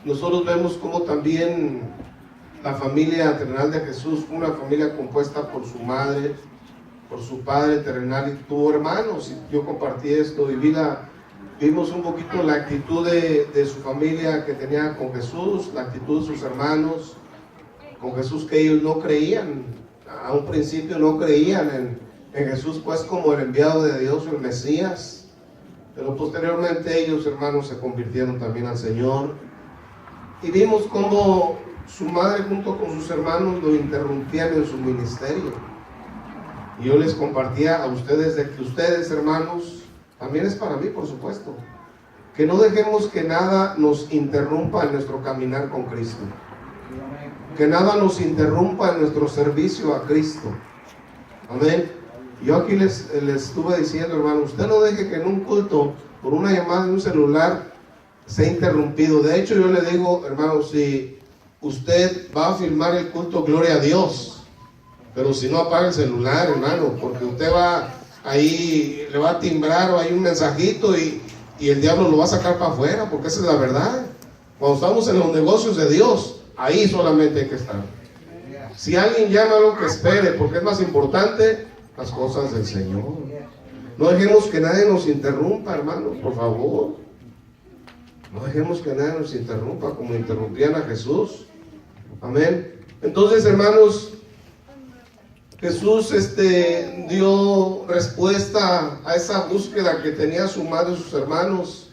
Nosotros vemos como también la familia terrenal de Jesús fue una familia compuesta por su madre, por su padre terrenal y tuvo hermanos. Y yo compartí esto y vimos un poquito la actitud de su familia que tenía con Jesús, la actitud de sus hermanos con Jesús, que ellos no creían, a un principio no creían en Jesús pues como el enviado de Dios o el Mesías, pero posteriormente ellos, hermanos, se convirtieron también al Señor. Y vimos cómo su madre junto con sus hermanos lo interrumpían en su ministerio. Y yo les compartía a ustedes de que ustedes, hermanos, también es para mí, por supuesto, que no dejemos que nada nos interrumpa en nuestro caminar con Cristo, que nada nos interrumpa en nuestro servicio a Cristo. Amén. Yo aquí les estuve diciendo, hermano, usted no deje que en un culto, por una llamada de un celular, sea interrumpido. De hecho, yo le digo, hermano, si usted va a filmar el culto, gloria a Dios, pero si no, apaga el celular, hermano, porque usted va ahí, le va a timbrar o hay un mensajito y el diablo lo va a sacar para afuera, porque esa es la verdad. Cuando estamos en los negocios de Dios, ahí solamente hay que estar. Si alguien llama, lo que espere, porque es más importante las cosas del Señor. No dejemos que nadie nos interrumpa, hermanos, por favor. No dejemos que nadie nos interrumpa como interrumpían a Jesús. Amén. Entonces, hermanos, Jesús dio respuesta a esa búsqueda que tenía su madre y sus hermanos.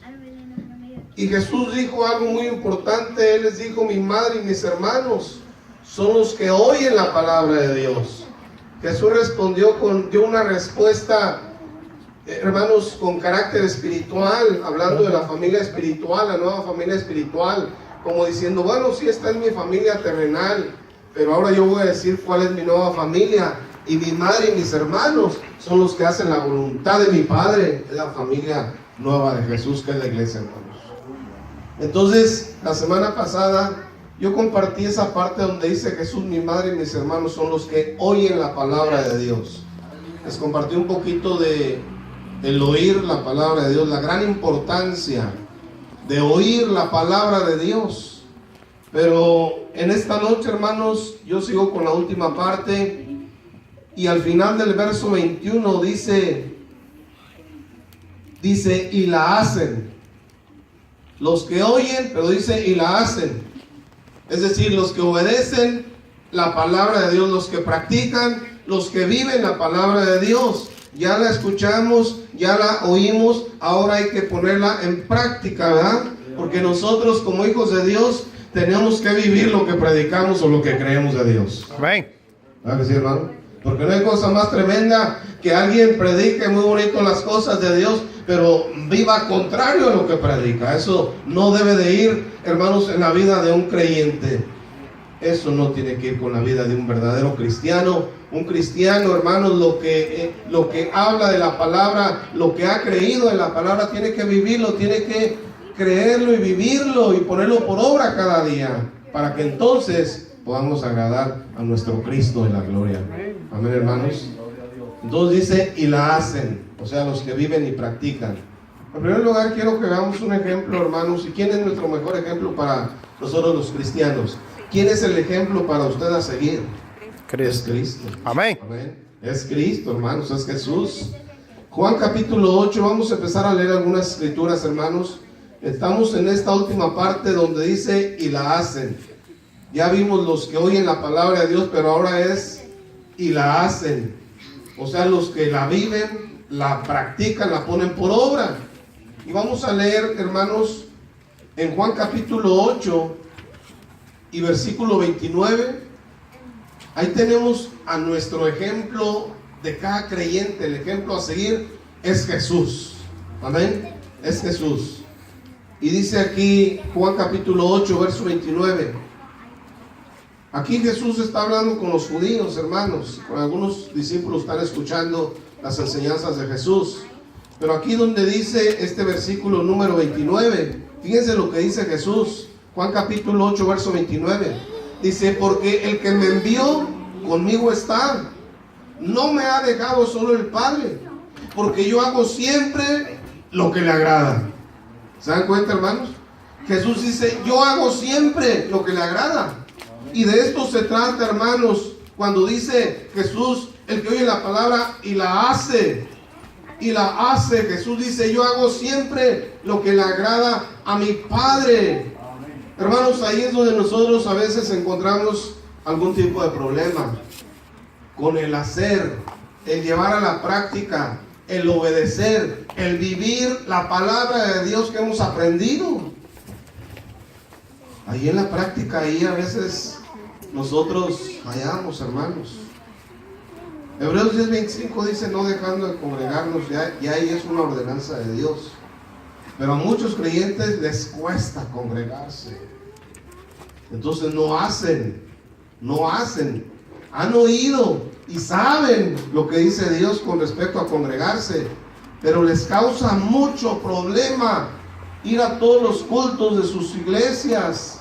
Y Jesús dijo algo muy importante. Él les dijo: mi madre y mis hermanos son los que oyen la palabra de Dios. Jesús dio una respuesta, hermanos, con carácter espiritual, hablando de la familia espiritual, la nueva familia espiritual, como diciendo, bueno, sí, esta es mi familia terrenal, pero ahora yo voy a decir cuál es mi nueva familia, y mi madre y mis hermanos son los que hacen la voluntad de mi Padre. Es la familia nueva de Jesús, que es la iglesia, hermanos. Entonces, la semana pasada yo compartí esa parte donde dice Jesús: mi madre y mis hermanos son los que oyen la palabra de Dios. Les compartí un poquito del oír la palabra de Dios, la gran importancia de oír la palabra de Dios. Pero en esta noche, hermanos, yo sigo con la última parte, y al final del verso 21 dice, y la hacen. Los que oyen, pero dice, y la hacen. Es decir, los que obedecen la palabra de Dios, los que practican, los que viven la palabra de Dios. Ya la escuchamos, ya la oímos, ahora hay que ponerla en práctica, ¿verdad? Porque nosotros, como hijos de Dios, tenemos que vivir lo que predicamos o lo que creemos de Dios. Amén. ¿Verdad que sí, hermano? Porque no hay cosa más tremenda que alguien predique muy bonito las cosas de Dios, pero viva contrario a lo que predica. Eso no debe de ir, hermanos, en la vida de un creyente. Eso no tiene que ir con la vida de un verdadero cristiano. Un cristiano, hermanos, lo que habla de la palabra, lo que ha creído en la palabra, tiene que vivirlo, tiene que creerlo y vivirlo y ponerlo por obra cada día, para que entonces podamos agradar a nuestro Cristo en la gloria. Amén, hermanos. Entonces dice, y la hacen, o sea, los que viven y practican. En primer lugar, quiero que veamos un ejemplo, hermanos. ¿Y quién es nuestro mejor ejemplo para nosotros los cristianos? ¿Quién es el ejemplo para usted a seguir? Cristo. Es Cristo. Amén. Amén. Es Cristo, hermanos, es Jesús. Juan capítulo 8, vamos a empezar a leer algunas escrituras, hermanos. Estamos en esta última parte donde dice, y la hacen. Ya vimos los que oyen la palabra de Dios, pero ahora es, y la hacen. O sea, los que la viven, la practican, la ponen por obra. Y vamos a leer, hermanos, en Juan capítulo 8 y versículo 29. Ahí tenemos a nuestro ejemplo de cada creyente. El ejemplo a seguir es Jesús. Amén. Es Jesús. Y dice aquí Juan capítulo 8, verso 29. Aquí Jesús está hablando con los judíos, hermanos. Con algunos discípulos están escuchando las enseñanzas de Jesús. Pero aquí donde dice este versículo número 29, fíjense lo que dice Jesús. Juan capítulo 8, verso 29. Dice, porque el que me envió conmigo está. No me ha dejado solo el Padre, porque yo hago siempre lo que le agrada. ¿Se dan cuenta, hermanos? Jesús dice, yo hago siempre lo que le agrada. Y de esto se trata, hermanos, cuando dice Jesús, el que oye la palabra y la hace. Y la hace. Jesús dice, yo hago siempre lo que le agrada a mi Padre. Hermanos, ahí es donde nosotros a veces encontramos algún tipo de problema. Con el hacer, el llevar a la práctica, el obedecer, el vivir la palabra de Dios que hemos aprendido. Ahí en la práctica, ahí a veces nosotros fallamos, hermanos. Hebreos 10:25 dice, no dejando de congregarnos, ya ahí es una ordenanza de Dios. Pero a muchos creyentes les cuesta congregarse. Entonces no hacen. Han oído y saben lo que dice Dios con respecto a congregarse, pero les causa mucho problema ir a todos los cultos de sus iglesias,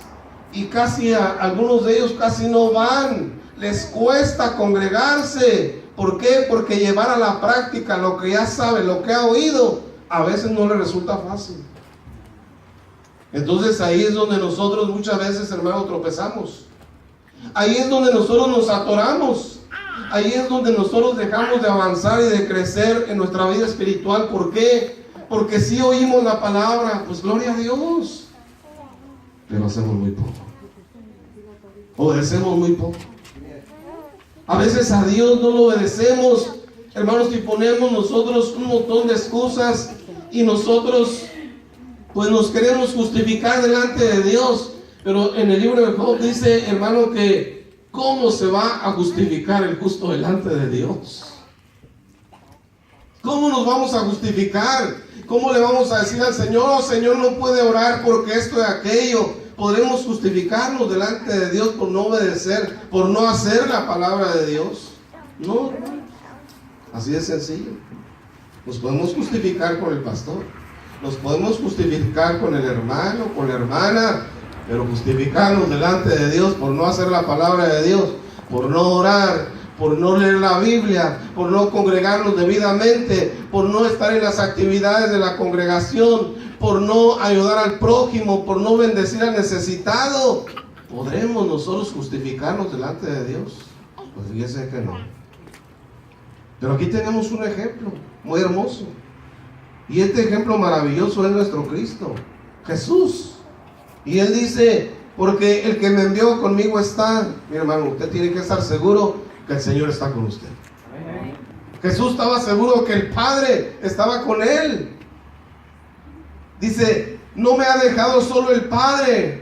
y casi algunos de ellos casi no van. Les cuesta congregarse. ¿Por qué? Porque llevar a la práctica lo que ya sabe, lo que ha oído, a veces no le resulta fácil. Entonces ahí es donde nosotros muchas veces, hermanos, tropezamos. Ahí es donde nosotros nos atoramos. Ahí es donde nosotros dejamos de avanzar y de crecer en nuestra vida espiritual. ¿Por qué? Porque si oímos la palabra, pues gloria a Dios, pero hacemos muy poco. Obedecemos muy poco. A veces a Dios no lo obedecemos, hermanos, y ponemos nosotros un montón de excusas, y nosotros pues nos queremos justificar delante de Dios. Pero en el libro de Job dice, hermano, que ¿cómo se va a justificar el justo delante de Dios? ¿Cómo nos vamos a justificar? ¿Cómo le vamos a decir al Señor, oh Señor, no puede orar porque esto y aquello? ¿Podremos justificarnos delante de Dios por no obedecer, por no hacer la palabra de Dios? No, así de sencillo. Nos podemos justificar con el pastor, nos podemos justificar con el hermano, con la hermana, pero justificarnos delante de Dios por no hacer la palabra de Dios, por no orar, por no leer la Biblia, por no congregarnos debidamente, por no estar en las actividades de la congregación, por no ayudar al prójimo, por no bendecir al necesitado, ¿podremos nosotros justificarnos delante de Dios? Pues fíjese que no. Pero aquí tenemos un ejemplo muy hermoso, y este ejemplo maravilloso es nuestro Cristo, Jesús. Y Él dice, porque el que me envió conmigo está. Mi hermano, usted tiene que estar seguro que el Señor está con usted. Jesús estaba seguro que el Padre estaba con Él. Dice, no me ha dejado solo el Padre,